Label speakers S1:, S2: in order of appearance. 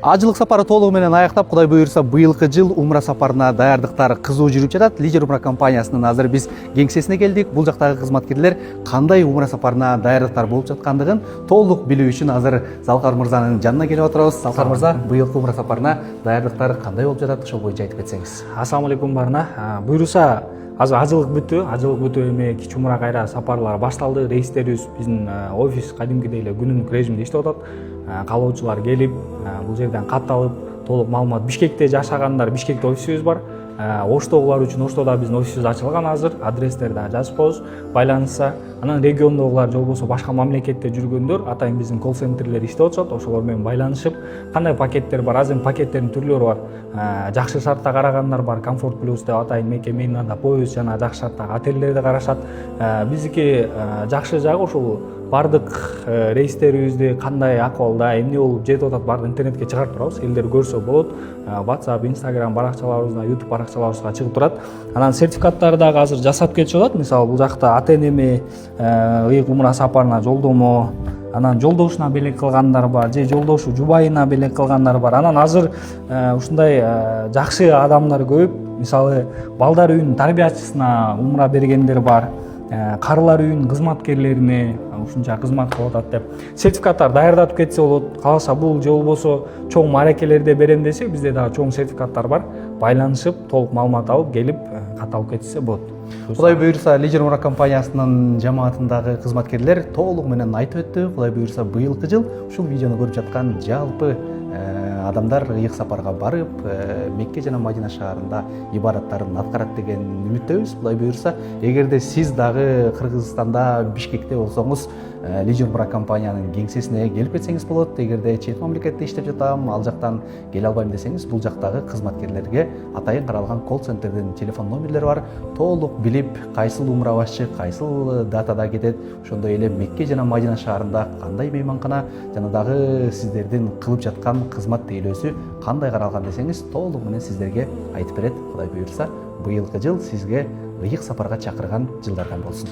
S1: Ажылык сапары толугу менен аяктап, Кудай буйрса, быйылкы жыл умра сапарына даярдыктар кызуу жүрүп жатат. Лидер умра компаниясынын азыр биз кеңсесине келдик. Бул жактагы кызматкерлер кандай умра сапарына даярдыктар болуп жаткандыгын толук билүү үчүн азыр Залкар мырзанын жанына келип отурабыз. Залкар мырза, быйылкы умра сапарына даярдыктар кандай болуп жатат? Ошол боюнча айтып кетсеңиз.
S2: Ассаламу алейкум барына. Буйруса азыр ажылык бүтү эми кич умра кайра сапарлар башталды. Рейстерибиз биздин офис кадимкидей эле күнүмдүк режимде иштеп атат. Каалоочулар келип, бул жерден кат алып, толук маалымат. Бишкекте жашагандар, Бишкекте офисибиз бар. Оштогулар үчүн Оштодо биздин офисибиз ачылган азыр. Адрестерди жазып коебуз, байланышса. Анан региондогулар же болбосо башка мамлекетте жүргөндөр атайын биздин колл-центрлер иштеп атышат. Ошолор менен байланышып, кандай пакеттер бар, азыр пакеттердин түрлөрү бар. Жакшы шартта карагандар бар, Комфорт плюс деп атайын мекеменин анда поезд жана жакшы шарттагы отелдерди карашат. Биздики жакшы жагы ушул бардык рейстерибизди кандай акыбалда, эмне болуп жетип атат баардыгын интернетке чыгарып турабыз. Элдер көрсө болот. WhatsApp, Instagram баракчаларыбызда, YouTube баракчаларыбызга чыгып турат. Анан сертификаттарды дагы азыр жасап кетишип атат. Мисалы бул жакта ата-энеме ыйык умра сапарына жолдомо, анан жолдошуна белек кылгандар бар, же жолдошу жубайына белек кылгандар бар. Анан азыр ушундай жакшы адамдар көп. Мисалы балдар үйүнүн тарбиячысына умра бергендер бар. Карылар үйүнүн кызматкерлерине ушунча кызмат кылып атат деп сертификаттар даярдатып кетсе болот. Кааласа бул же болбосо чоң мааракелерде берем десе, бизде дагы чоң сертификаттар бар. Байланышып, толук маалымат алып, келип кат алып кетсе болот.
S1: Кудай буйрса, Лидер умра компаниясынын жамаатындагы кызматкерлер толугу менен айтып өттү. Кудай буйрса, быйылкы жыл ушул видеону көрүп жаткан жалпы адамдар ыйык сапарга барып, Мекке жана Мадина шаарында ибадаттарын аткарат деген үмүттөбүз. Кудай буйрса, эгерде сиз дагы Кыргызстанда Бишкекте болсоңуз, Лидер умра компаниянын кеңсесине келип кетсеңиз болот. Эгерде чет мамлекетте иштеп жатам, ал жактан келе албайм десеңиз, бул жактагы кызматкерлерге атайын каралган колл-центрдин телефон номерлери бар. Толук билип, кайсыл умра башчы, кайсыл датада кетет, ошондой эле Мекке жана Мадина шаарында кандай мейманкана жана дагы сиздердин кылып жаткан кызмат тейлөөсү кандай каралган десеңиз, толугу менен сиздерге айтып берет. Кудай буйрса, быйылкы жыл сизге ыйык сапарга чакырган жылдардан болсун.